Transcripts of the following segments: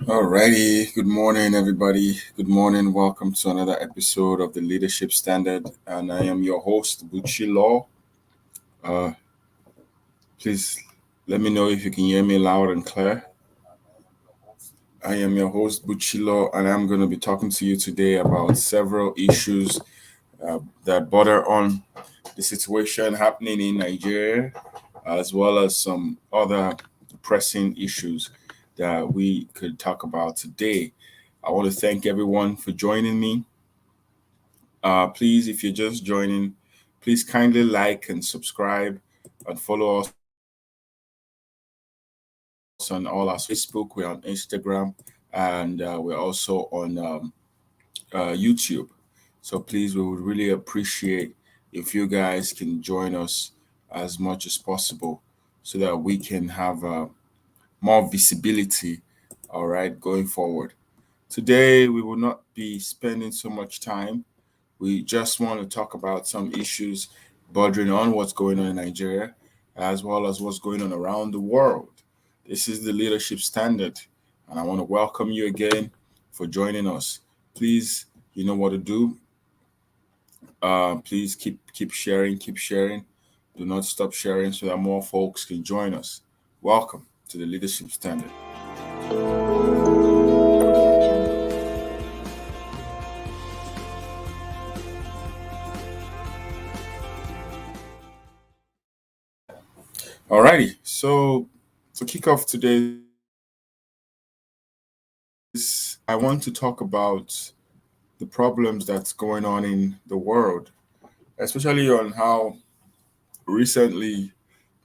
Alrighty, good morning, everybody. Good morning. Welcome to another episode of the Leadership Standard, and I am your host, Buchi Law. Uh, please let me know if you can hear me loud and clear. I am your host, Buchi Law, and I'm going to be talking to you today about several issues that border on the situation happening in Nigeria, as well as some other pressing issues that we could talk about today. I want to thank everyone for joining me. Please, if you're just joining, please kindly like and subscribe and follow us on all our Facebook. We're on Instagram, and we're also on YouTube. So please, we would really appreciate if you guys can join us as much as possible so that we can have more visibility, all right, going forward. Today, we will not be spending so much time. We just want to talk about some issues bordering on what's going on in Nigeria, as well as what's going on around the world. This is the Leadership Standard, and I want to welcome you again for joining us. Please, you know what to do. Please keep sharing, keep sharing. Do not stop sharing so that more folks can join us. Welcome to the Leadership Standard. Alrighty, so to kick off today's, I want to talk about the problems that's going on in the world, especially on how recently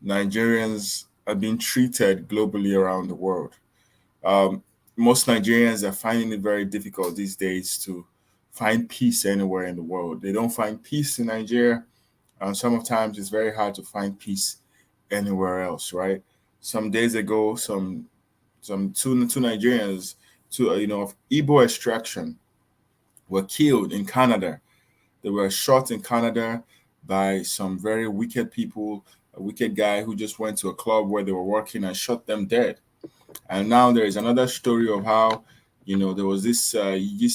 Nigerians are being treated globally around the world. Um, Most Nigerians are finding it very difficult these days to find peace anywhere in the world. They don't find peace in Nigeria, and sometimes it's very hard to find peace anywhere else, right? Some days ago, some two Nigerians, of Igbo extraction, were killed in Canada. They were shot in Canada by some very wicked people, a wicked guy who just went to a club where they were working and shot them dead. And now there is another story of how, there was this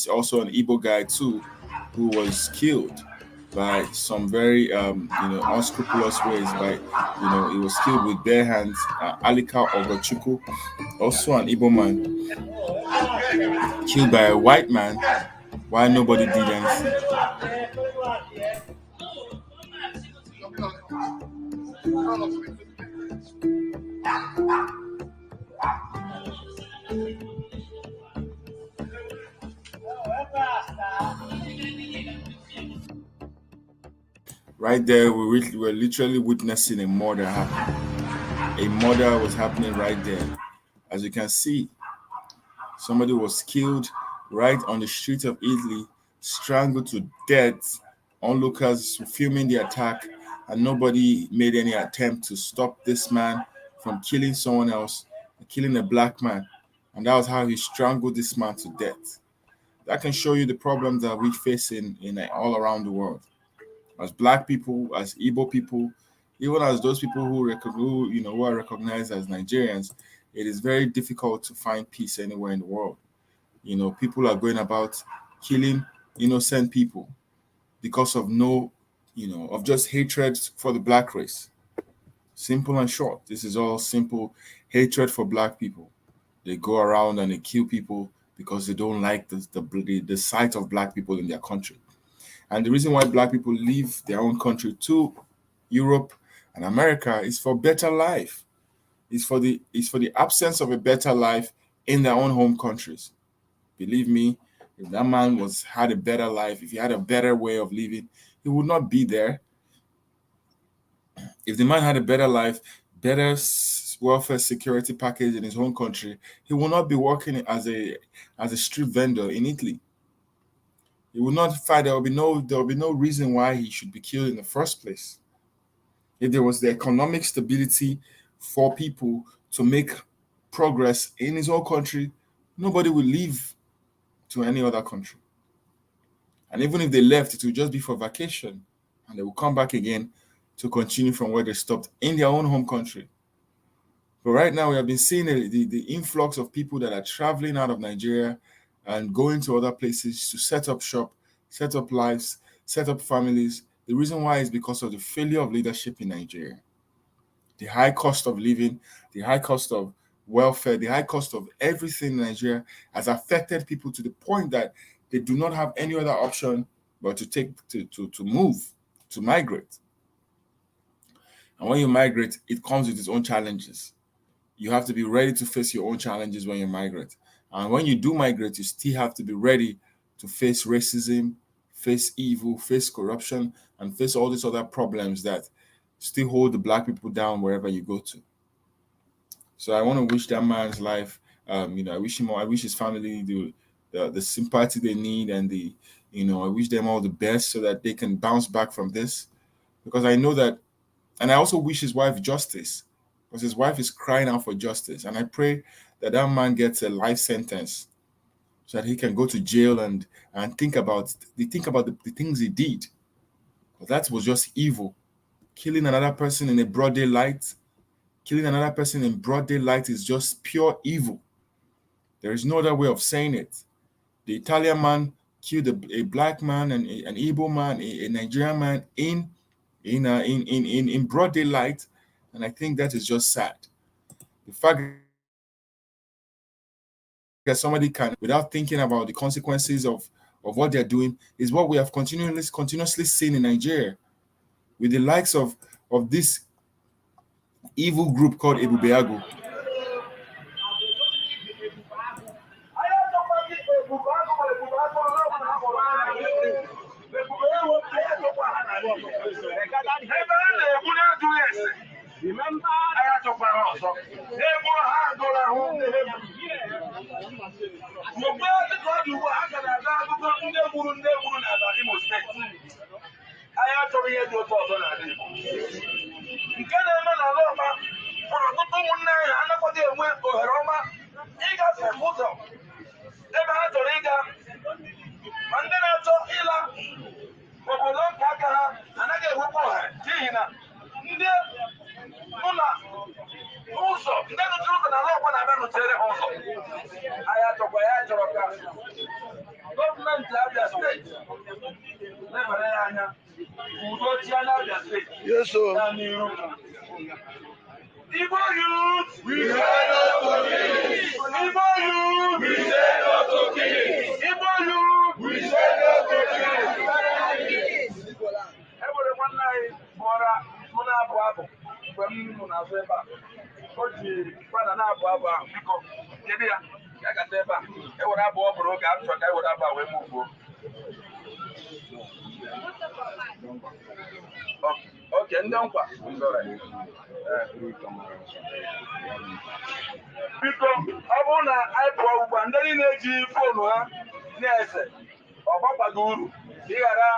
also an Igbo guy too, who was killed by some very, unscrupulous ways. He was killed with bare hands. Alika Ogochukwu, also an Igbo man, killed by a white man. Why nobody did anything? Right there, we were literally witnessing a murder happen. A murder was happening right there. As you can see, somebody was killed right on the street of Italy, strangled to death. Onlookers filming the attack, and nobody made any attempt to stop this man from killing someone else, killing a black man. And that was how he strangled this man to death. That can show you the problems that we face in all around the world. As black people, as Igbo people, even as those people who are recognized as Nigerians, it is very difficult to find peace anywhere in the world. People are going about killing innocent people because of of just hatred for the black race. Simple and short. This is all simple hatred for black people. They go around and they kill people because they don't like the sight of black people in their country. And the reason why black people leave their own country to Europe and America is for better life. It's for the absence of a better life in their own home countries. Believe me, if that man had a better life, if he had a better way of living, he would not be there. If the man had a better life, better welfare security package in his home country, he will not be working as a street vendor in Italy. He will not fight. There will be no reason why he should be killed in the first place. If there was the economic stability for people to make progress in his own country, nobody will leave to any other country. And even if they left, it will just be for vacation, and they will come back again to continue from where they stopped in their own home country. But right now, we have been seeing the influx of people that are traveling out of Nigeria and going to other places to set up shop, set up lives, set up families. The reason why is because of the failure of leadership in Nigeria. The high cost of living, the high cost of welfare, the high cost of everything in Nigeria has affected people to the point that they do not have any other option but to move, to migrate. And when you migrate, it comes with its own challenges. You have to be ready to face your own challenges when you migrate. And when you do migrate, you still have to be ready to face racism, face evil, face corruption, and face all these other problems that still hold the black people down wherever you go to. So I want to wish that man's life, I wish him, I wish his family the sympathy they need, and I wish them all the best so that they can bounce back from this. Because I know that, and I also wish his wife justice, because his wife is crying out for justice. And I pray that that man gets a life sentence so that he can go to jail and think about the things he did. But that was just evil. Killing another person in a broad daylight, killing another person in broad daylight is just pure evil. There is no other way of saying it. The Italian man killed a black man and an Igbo man, a Nigerian man in broad daylight, and I think that is just sad. The fact that somebody can, without thinking about the consequences of what they're doing, is what we have continuously seen in Nigeria with the likes of this evil group called Ebubeagu. nke na-eme n'ala ọma ọtụtụ ụmụnne anyị anaghị enwe ohere ọma ịgafe ụzọ ebe ha chọrọ ịga, ma ndị na-achọ ịla obodo nke aka ha anaghị enwekwa ohere n'ihi na ndị ụlọ ụzọ ndị nụchiri ụzọ n'ala ọkwa na-abịa nụchere ha ụzọ. Anyị achọkwa ya chọrọ ka gọọmenti Abia steeti lebara ya anya udo chia n'Abia steeti ya n'iru. Igbo youth, we say no to killings. Igbo youth, we say no to killings. Igbo youth, we say no to killings. Enwere nwanne anyị bụọra mụ na-abụ abụ mgbe m nọ n'azụ ebe a. O ji fada na-abụ abụ ahụ, biko kedu ya ya gata ebe a ewere abụ ọ bụrụ oge a chọrọ ka ewere abụ a wee mụfuo. Okay, ndị nkwa biko ọ bụrụ na anyị pụọ ugbu a, ndị niile na-eji foonu ha na-ese ọ bakwaghị uru ka ị ghara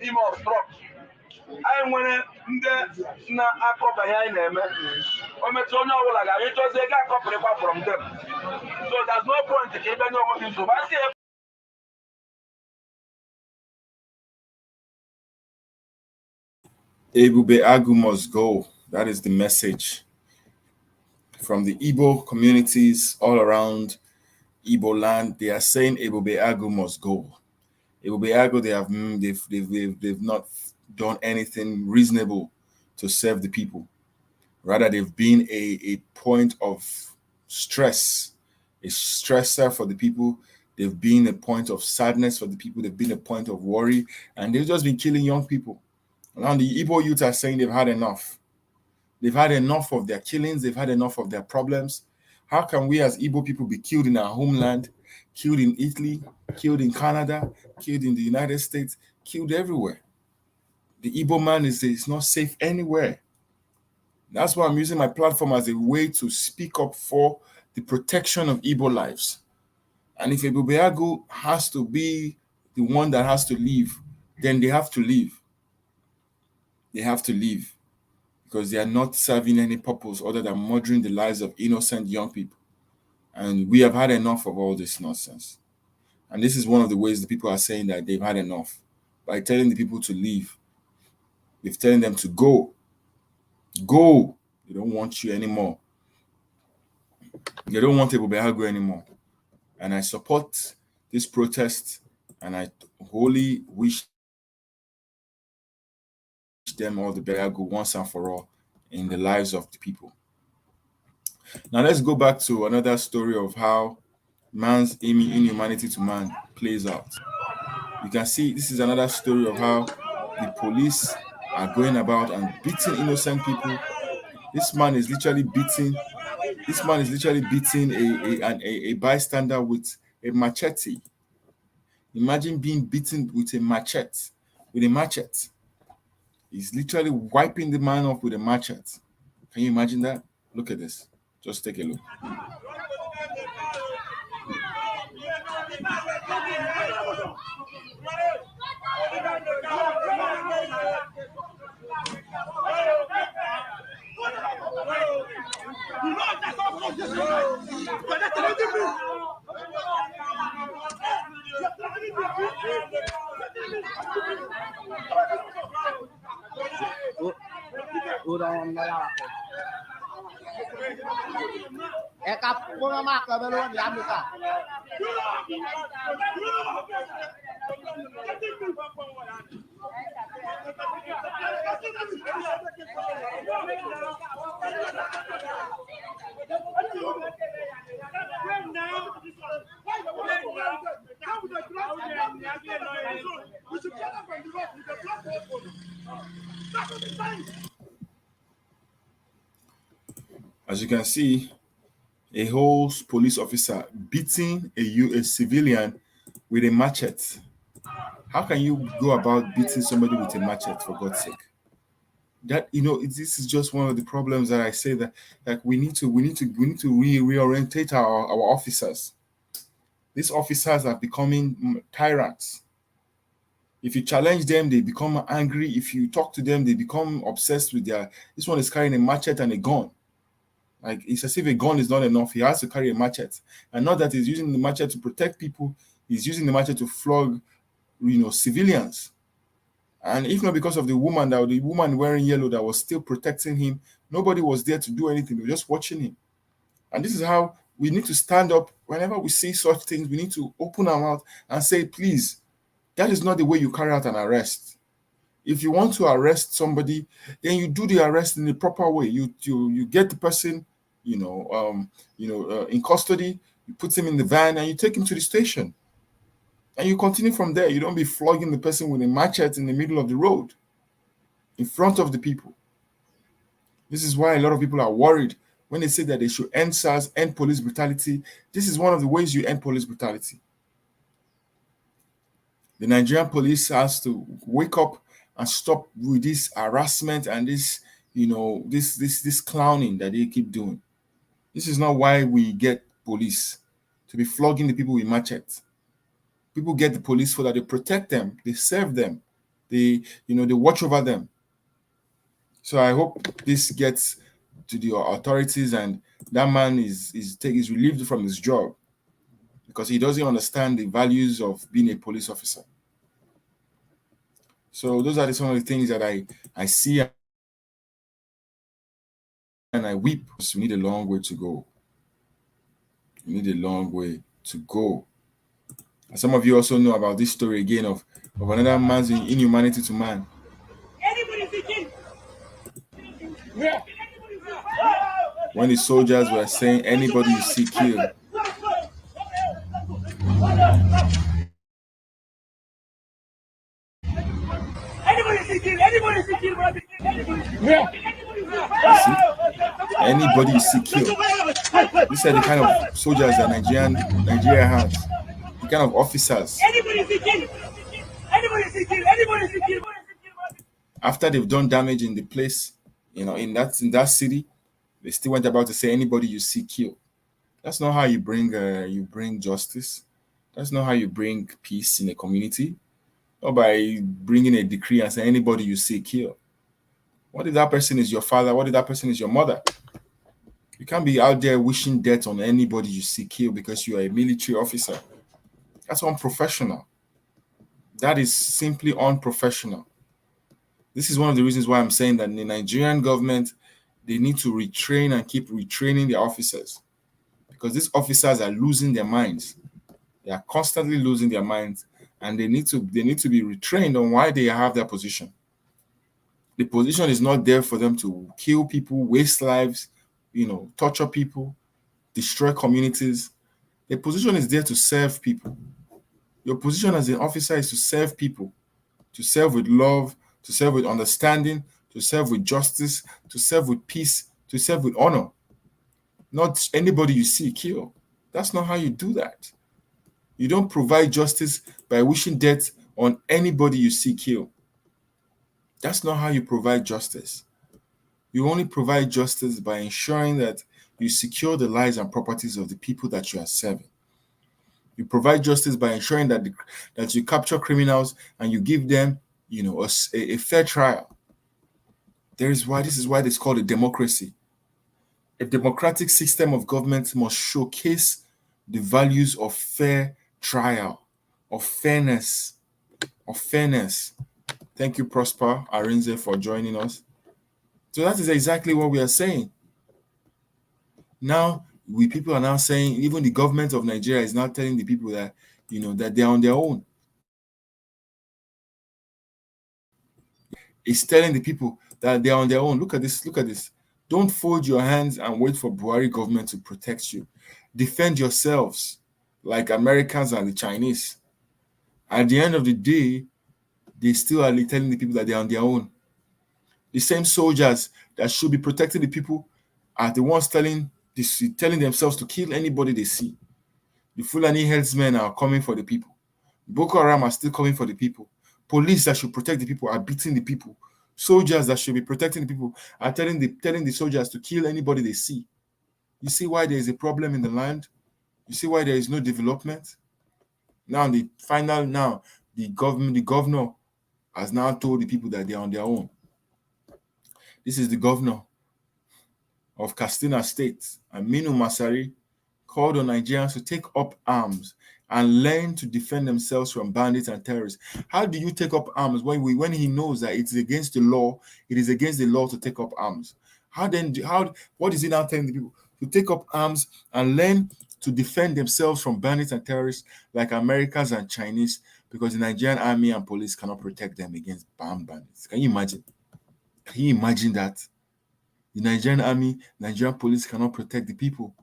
ime obstruct. Anyị nwere ndị na-akọba ihe anyị na-eme, o metụ onye ọbụla gara ịchọzi ego akọpụrịkwa from them, so there's no point ka ị banye onwe gị nsogbu. Ebubeagu must go. That is the message from the Igbo communities all around Igbo land. They are saying Ebubeagu must go. Ebubeagu, they've not done anything reasonable to serve the people. Rather, they've been a point of stress, a stressor for the people. They've been a point of sadness for the people. They've been a point of worry, and they've just been killing young people. Now the Igbo youth are saying they've had enough. They've had enough of their killings. They've had enough of their problems. How can we as Igbo people be killed in our homeland, killed in Italy, killed in Canada, killed in the United States, killed everywhere? The Igbo man is not safe anywhere. That's why I'm using my platform as a way to speak up for the protection of Igbo lives. And if Ebubeagu has to be the one that has to leave, then they have to leave. They have to leave because they are not serving any purpose other than murdering the lives of innocent young people. And we have had enough of all this nonsense. And this is one of the ways the people are saying that they've had enough, by telling the people to leave. They're telling them to go. Go. They don't want you anymore. They don't want Ebubehago anymore. And I support this protest, and I wholly wish them all the better go once and for all in the lives of the people. Now let's go back to another story of how man's inhumanity to man plays out. You can see this is another story of how the police are going about and beating innocent people. This man is literally beating. This man is literally beating a bystander with a machete. Imagine being beaten with a machete. With a machete, he's literally wiping the man off with a machete. Can you imagine that? Look at this. Just take a look. As you can see, a whole police officer beating a civilian with a machete. How can you go about beating somebody with a machete, for God's sake? That, this is just one of the problems that I say that, like, we need to reorientate our officers. These officers are becoming tyrants. If you challenge them, they become angry. If you talk to them, they become obsessed with this one is carrying a machete and a gun. Like, it's as if a gun is not enough. He has to carry a machete. And not that he's using the machete to protect people, he's using the machete to flog, civilians. And if not because of the woman wearing yellow that was still protecting him, nobody was there to do anything. They were just watching him. And this is how we need to stand up. Whenever we see such things, we need to open our mouth and say, please, that is not the way you carry out an arrest. If you want to arrest somebody, then you do the arrest in the proper way. You get the person, in custody. You put him in the van and you take him to the station. And you continue from there. You don't be flogging the person with a machete in the middle of the road, in front of the people. This is why a lot of people are worried when they say that they should end SARS, end police brutality. This is one of the ways you end police brutality. The Nigerian police has to wake up and stop with this harassment and this clowning that they keep doing. This is not why we get police, to be flogging the people with machetes. People get the police so that they protect them, they serve them, they watch over them. So I hope this gets to the authorities and that man is relieved from his job, because he doesn't understand the values of being a police officer. So those are some of the things that I see and I weep. We need a long way to go. We need a long way to go. And some of you also know about this story again of another man's inhumanity to man. When the soldiers were saying, anybody you see, kill. Anybody you see, kill. These are the kind of soldiers that Nigeria has. The kind of officers. After they've done damage in the place, in that city, they still went about to say, anybody you see, kill. That's not how you bring justice. That's not how you bring peace in a community. Or by bringing a decree and saying, anybody you see, kill. What if that person is your father? What if that person is your mother? You can't be out there wishing death on anybody you see, kill, because you are a military officer. That's unprofessional. That is simply unprofessional. This is one of the reasons why I'm saying that the Nigerian government, they need to retrain and keep retraining their officers. because these officers are losing their minds. They are constantly losing their minds, and they need to be retrained on why they have that position. The position is not there for them to kill people, waste lives, torture people, destroy communities. The position is there to serve people. Your position as an officer is to serve people, to serve with love, to serve with understanding, to serve with justice, to serve with peace, to serve with honor. Not anybody you see kill. That's not how you do that. You don't provide justice by wishing death on anybody you see kill. That's not how you provide justice. You only provide justice by ensuring that you secure the lives and properties of the people that you are serving. You provide justice by ensuring that you capture criminals and you give them, a fair trial. This is why it's called a democracy. A democratic system of government must showcase the values of fair trial, of fairness, of fairness. Thank you, Prosper Arinze, for joining us. So that is exactly what we are saying. Now, people are now saying, even the government of Nigeria is now telling the people that, that they're on their own. It's telling the people that they're on their own. Look at this. Look at this. Don't fold your hands and wait for Buhari government to protect you. Defend yourselves like Americans and the Chinese. At the end of the day, they still are telling the people that they're on their own. The same soldiers that should be protecting the people are the ones telling themselves to kill anybody they see. The Fulani herdsmen are coming for the people. Boko Haram are still coming for the people. Police that should protect the people are beating the people. Soldiers that should be protecting the people are telling the soldiers to kill anybody they see. You see why there is a problem in the land? You see why there is no development? Now the governor has now told the people that they're on their own. This is the governor of Katsina State, Aminu Masari, called on Nigerians to take up arms and learn to defend themselves from bandits and terrorists. How do you take up arms when he knows that it's against the law? It is against the law to take up arms. What is he now telling the people? To take up arms and learn to defend themselves from bandits and terrorists like Americans and Chinese, because the Nigerian army and police cannot protect them against armed bandits. Can you imagine? Can you imagine that? The Nigerian army, Nigerian police cannot protect the people.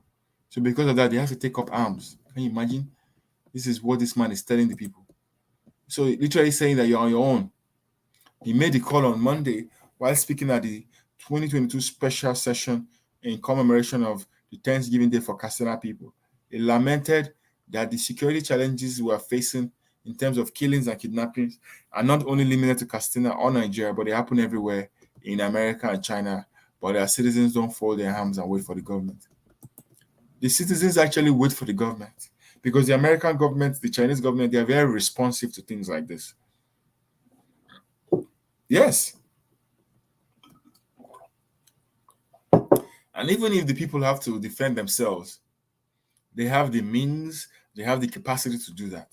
So because of that, they have to take up arms. Can you imagine? This is what this man is telling the people. So literally saying that you're on your own. He made the call on Monday while speaking at the 2022 special session in commemoration of the Thanksgiving Day for Katsina people. He lamented that the security challenges we are facing in terms of killings and kidnappings are not only limited to Katsina or Nigeria, but they happen everywhere in America and China. But their citizens don't fold their arms and wait for the government. The citizens actually wait for the government, because the American government, the Chinese government, they are very responsive to things like this. Yes. And even if the people have to defend themselves, they have the means, they have the capacity to do that.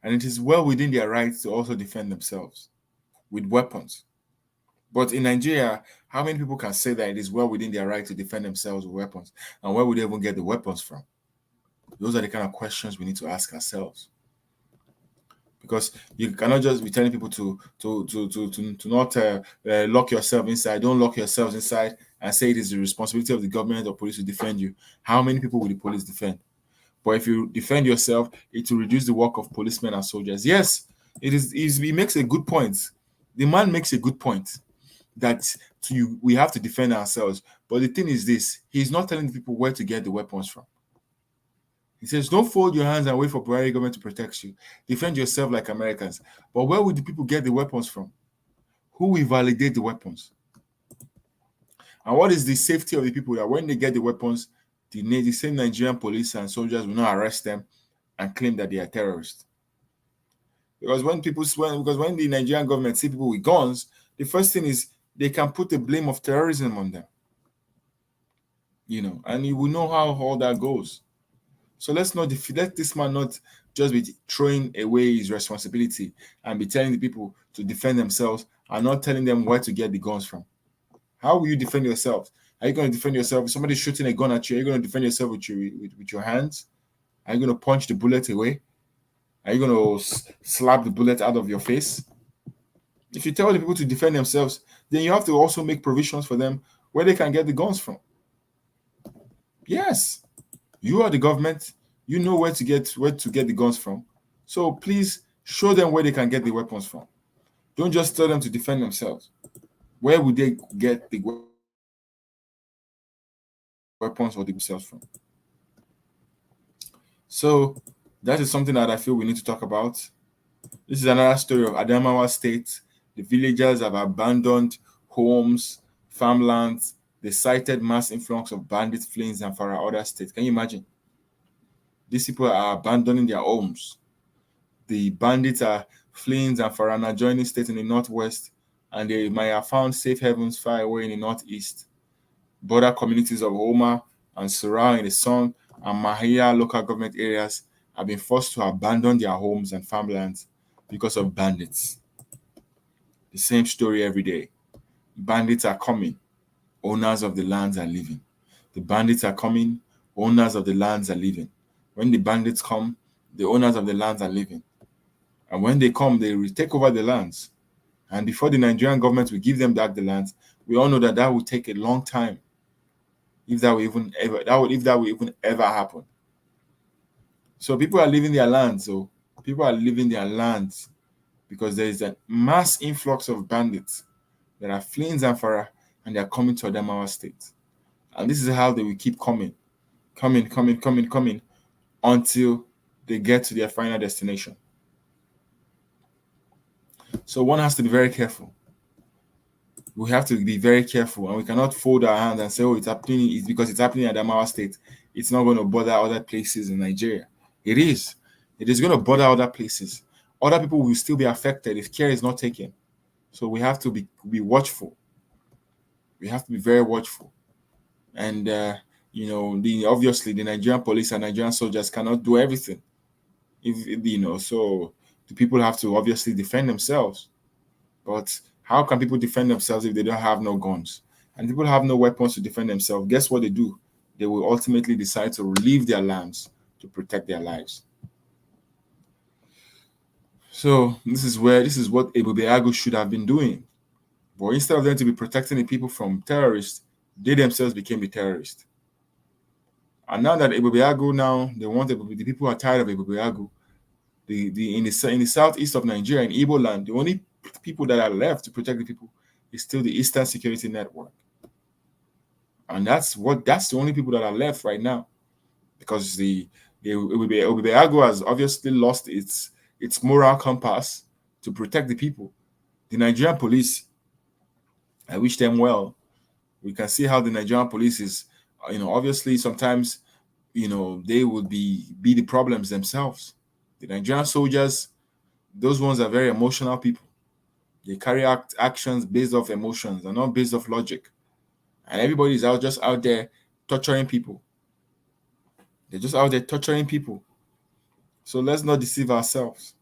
And it is well within their rights to also defend themselves with weapons. But in Nigeria, how many people can say that it is well within their right to defend themselves with weapons? And where would they even get the weapons from? Those are the kind of questions we need to ask ourselves. Because you cannot just be telling people to not lock yourself inside. Don't lock yourselves inside and say it is the responsibility of the government or police to defend you. How many people will the police defend? But if you defend yourself, it will reduce the work of policemen and soldiers. Yes, he makes a good point. The man makes a good point that we have to defend ourselves. But the thing is this, he's not telling the people where to get the weapons from. He says, don't fold your hands and wait for Buhari government to protect you. Defend yourself like Americans. But where would the people get the weapons from? Who will validate the weapons? And what is the safety of the people that when they get the weapons, the same Nigerian police and soldiers will not arrest them and claim that they are terrorists? Because when the Nigerian government see people with guns, the first thing is they can put the blame of terrorism on them. And you will know how all that goes. So let this man not just be throwing away his responsibility and be telling the people to defend themselves and not telling them where to get the guns from. How will you defend yourselves? Are you going to defend yourself? If somebody's shooting a gun at you, are you going to defend yourself with your hands? Are you going to punch the bullet away? Are you going to slap the bullet out of your face? If you tell the people to defend themselves, then you have to also make provisions for them where they can get the guns from. Yes, you are the government. You know where to get the guns from. So please show them where they can get the weapons from. Don't just tell them to defend themselves. Where would they get the weapons or the themselves from? So that is something that I feel we need to talk about. This is another story of Adamawa State. The villagers have abandoned homes, farmlands. They cited mass influx of bandits fleeing Zamfara, other states. Can you imagine? These people are abandoning their homes. The bandits are fleeing Zamfara and adjoining states in the northwest, and they might have found safe havens far away in the northeast. Border communities of Homa and Surah in the Song and Mahia local government areas have been forced to abandon their homes and farmlands because of bandits. The same story every day. Bandits are coming, owners of the lands are leaving. The bandits are coming, owners of the lands are leaving. When the bandits come, the owners of the lands are leaving. And when they come, they will take over the lands. And before the Nigerian government will give them back the lands, we all know that that will take a long time. If that will even ever happen. So people are leaving their lands. So people are leaving their lands because there is a mass influx of bandits that are fleeing Zamfara and they are coming to Adamawa State. And this is how they will keep coming until they get to their final destination. So one has to be very careful. We have to be very careful, and we cannot fold our hands and say, "Oh, it's happening. It's because it's happening at Adamawa State. It's not going to bother other places in Nigeria." It is. It is going to bother other places. Other people will still be affected if care is not taken. So we have to be watchful. We have to be very watchful, and obviously the Nigerian police and Nigerian soldiers cannot do everything. So the people have to obviously defend themselves. But how can people defend themselves if they don't have no guns? And people have no weapons to defend themselves. Guess what they do? They will ultimately decide to leave their lands to protect their lives. So this is what Ebubeagu should have been doing. But instead of them to be protecting the people from terrorists, they themselves became the terrorists. And now that Ebubeagu, they want the people are tired of Ebubeagu. In the southeast of Nigeria, in Igbo land, the only people that are left to protect the people is still the Eastern Security Network. And that's the only people that are left right now. Because Obibeago has obviously lost its moral compass to protect the people. The Nigerian police, I wish them well. We can see how the Nigerian police is, obviously sometimes, they would be the problems themselves. The Nigerian soldiers, those ones are very emotional people. They carry out actions based off emotions and not based off logic. And everybody is just out there torturing people. They're just out there torturing people. So let's not deceive ourselves.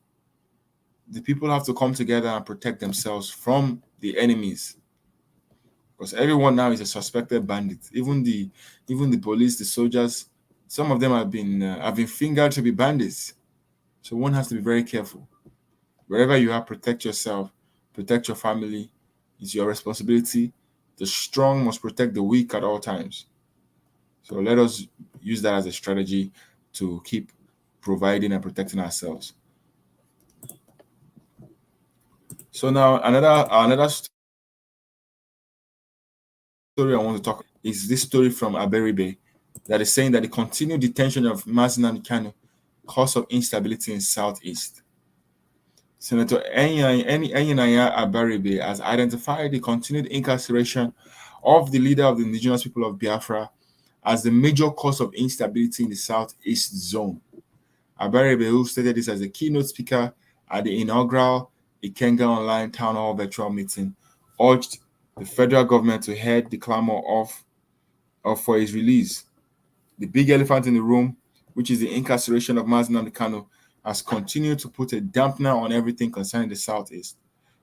The people have to come together and protect themselves from the enemies. Because everyone now is a suspected bandit. Even the police, the soldiers, some of them have been fingered to be bandits. So one has to be very careful. Wherever you are, protect yourself, protect your family. It's your responsibility. The strong must protect the weak at all times. So let us use that as a strategy to keep providing and protecting ourselves. So now another story I want to talk is this story from Aberibe that is saying that the continued detention of Mazinan Kanu cause of instability in Southeast. Senator Enyinaya Abaribe has identified the continued incarceration of the leader of the indigenous people of Biafra as the major cause of instability in the Southeast zone. Abaribe, who stated this as a keynote speaker at the inaugural Ikenga Online Town Hall virtual meeting, urged the federal government to head the clamor for his release. The big elephant in the room, which is the incarceration of Mazinan Kanu, has continued to put a dampener on everything concerning the Southeast.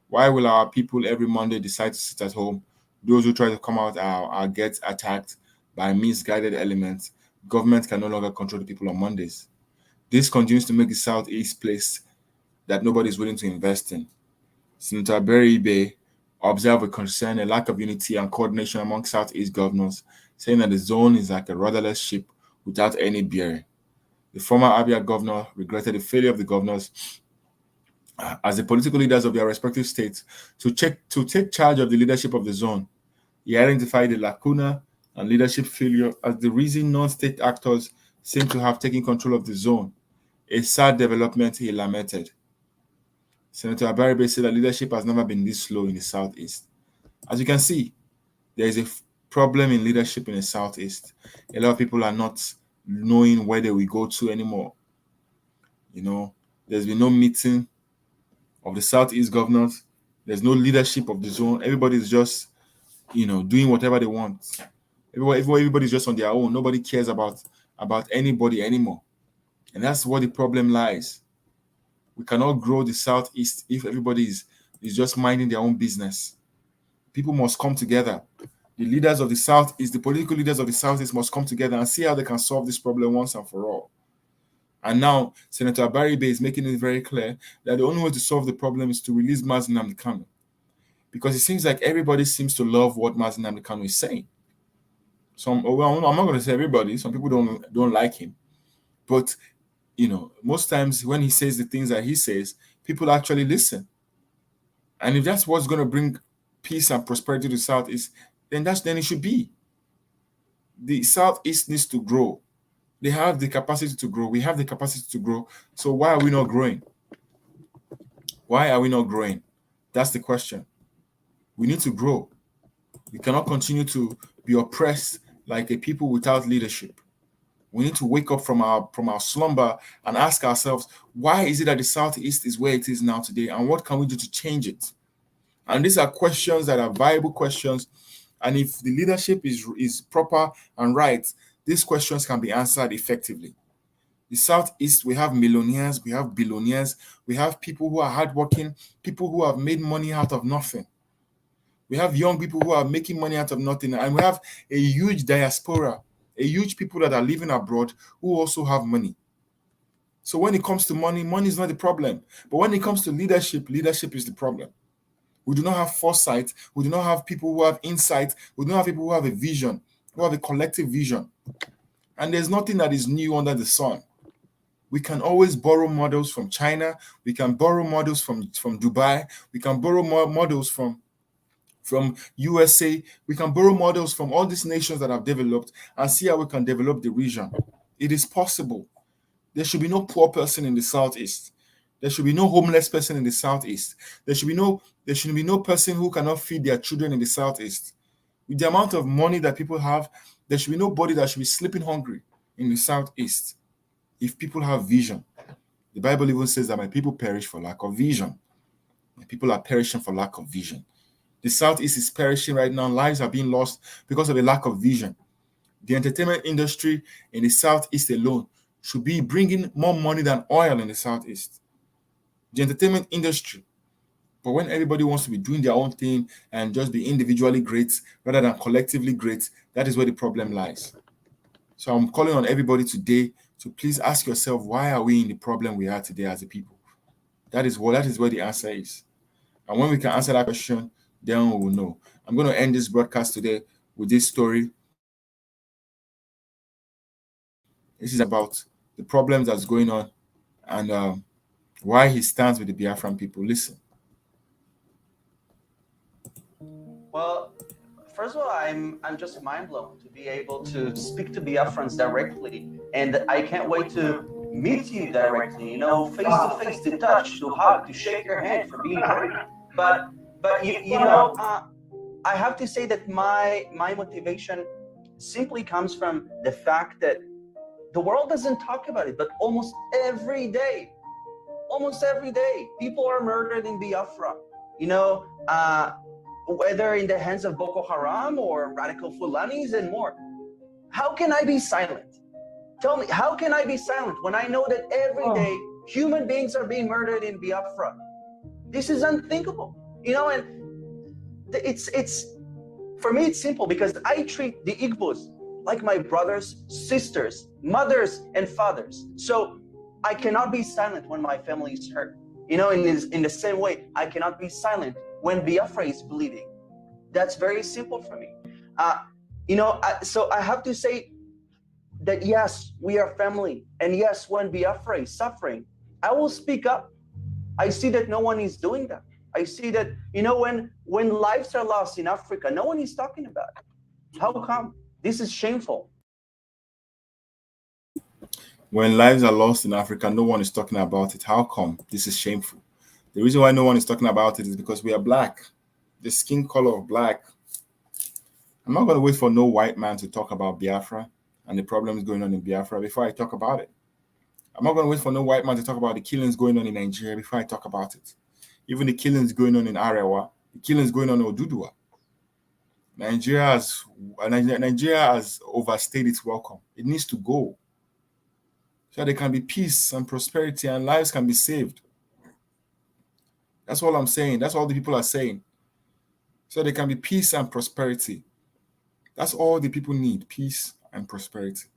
Why will our people every Monday decide to sit at home Those who try to come out are get attacked by misguided elements. Government can no longer control the people on Mondays. This continues to make the Southeast place that nobody is willing to invest in. Senator Beribe observed with concern a lack of unity and coordination among Southeast governors, saying that the zone is like a rudderless ship without any bearing. The former Abia governor regretted the failure of the governors as the political leaders of their respective states to take charge of the leadership of the zone. He identified the lacuna and leadership failure as the reason non-state actors seem to have taken control of the zone, a sad development he lamented. Senator Abaribe said that leadership has never been this slow in the Southeast. As you can see, there is a problem in leadership in the Southeast. A lot of people are not knowing where they will go to anymore. There's been no meeting of the Southeast governors. There's no leadership of the zone. Everybody's just, doing whatever they want. Everybody's just on their own. Nobody cares about anybody anymore. And that's where the problem lies. We cannot grow the Southeast if everybody is just minding their own business. People must come together. The leaders of the Southeast, the political leaders of the Southeast must come together and see how they can solve this problem once and for all. And now, Senator Abaribe is making it very clear that the only way to solve the problem is to release Mazi Nnamdi Kanu. Because it seems like everybody seems to love what Mazi Nnamdi Kanu is saying. I'm not going to say everybody. Some people don't like him. But, most times when he says the things that he says, people actually listen. And if that's what's going to bring peace and prosperity to the Southeast, then it should be. The Southeast needs to grow. They have the capacity to grow. We have the capacity to grow. So why are we not growing? Why are we not growing? That's the question. We need to grow. We cannot continue to be oppressed like a people without leadership. We need to wake up from our slumber and ask ourselves, why is it that the Southeast is where it is now today, and what can we do to change it? And these are questions that are viable questions. And if the leadership is proper and right, these questions can be answered effectively. The Southeast, we have millionaires, we have billionaires, we have people who are hardworking, people who have made money out of nothing. We have young people who are making money out of nothing, and we have a huge diaspora, a huge people that are living abroad who also have money. So when it comes to money, money is not the problem. But when it comes to leadership, leadership is the problem. We do not have foresight. We do not have people who have insight. We do not have people who have a vision, who have a collective vision. And there's nothing that is new under the sun. We can always borrow models from China. We can borrow models from Dubai. We can borrow models from USA. We can borrow models from all these nations that have developed and see how we can develop the region. It is possible. There should be no poor person in the Southeast. There should be no homeless person in the Southeast. There should be no person who cannot feed their children in the Southeast. With the amount of money that people have, there should be nobody that should be sleeping hungry in the Southeast. If people have vision, the Bible even says that my people perish for lack of vision. My people are perishing for lack of vision. The Southeast is perishing right now. Lives are being lost because of a lack of vision. The entertainment industry in the Southeast alone should be bringing more money than oil in the Southeast. The entertainment industry. But when everybody wants to be doing their own thing and just be individually great rather than collectively great, that is where the problem lies. So I'm calling on everybody today to please ask yourself, why are we in the problem we are today as a people? That is where the answer is. And when we can answer that question, then we will know. I'm going to end this broadcast today with this story. This is about the problems that's going on and why he stands with the Biafran people. Listen. Well, first of all, I'm just mind blown to be able to speak to Biafrans directly, and I can't wait to meet you directly. Face to face, to touch, to hug, to shake your hand for being brave. But I have to say that my motivation simply comes from the fact that the world doesn't talk about it, but almost every day, people are murdered in Biafra. Whether in the hands of Boko Haram or radical Fulanis and more. How can I be silent? Tell me, how can I be silent when I know that every day human beings are being murdered in Biafra? This is unthinkable, and it's For me, it's simple because I treat the Igbos like my brothers, sisters, mothers, and fathers. So I cannot be silent when my family is hurt. In the same way, I cannot be silent when Biafra is bleeding. That's very simple for me. Uh, so I have to say that yes, we are family. And yes, when Biafra is suffering, I will speak up. I see that no one is doing that. I see that, when lives are lost in Africa, no one is talking about it. How come? This is shameful. When lives are lost in Africa, no one is talking about it. How come? This is shameful. The reason why no one is talking about it is because we are black. The skin color of black. I'm not going to wait for no white man to talk about Biafra and the problems going on in Biafra before I talk about it. I'm not going to wait for no white man to talk about the killings going on in Nigeria before I talk about it. Even the killings going on in Arewa, the killings going on in Odudua. Nigeria has overstayed its welcome. It needs to go so there can be peace and prosperity and lives can be saved. That's all I'm saying. That's all the people are saying. So there can be peace and prosperity. That's all the people need, peace and prosperity.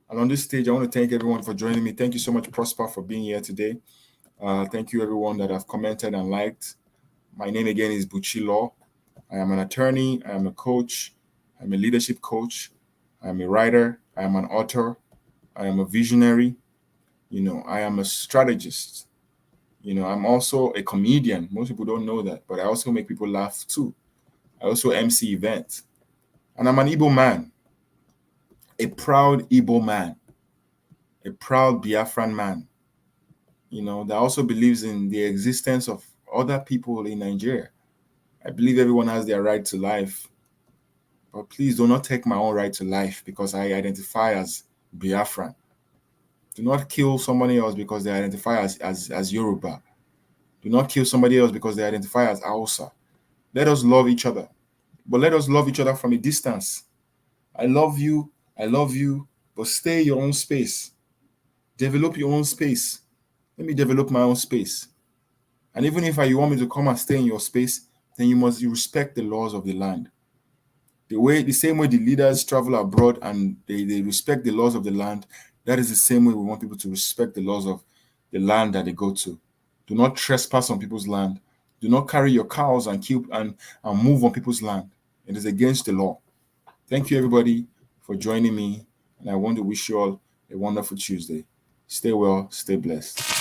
And on this stage, I want to thank everyone for joining me. Thank you so much, Prosper, for being here today. Thank you, everyone that have commented and liked. My name again is Buchi Law. I am an attorney. I am a coach. I'm a leadership coach. I am a writer. I am an author. I am a visionary. I am a strategist. I'm also a comedian. Most people don't know that, but I also make people laugh too. I also MC events. And I'm an Igbo man, a proud Igbo man, a proud Biafran man, that also believes in the existence of other people in Nigeria. I believe everyone has their right to life. But please do not take my own right to life because I identify as Biafran. Do not kill somebody else because they identify as Yoruba. Do not kill somebody else because they identify as Hausa. Let us love each other. But let us love each other from a distance. I love you, but stay in your own space. Develop your own space. Let me develop my own space. And even if you want me to come and stay in your space, then you respect the laws of the land. The same way the leaders travel abroad and they respect the laws of the land, that is the same way we want people to respect the laws of the land that they go to. Do not trespass on people's land. Do not carry your cows and move on people's land. It is against the law. Thank you, everybody, for joining me. And I want to wish you all a wonderful Tuesday. Stay well, stay blessed.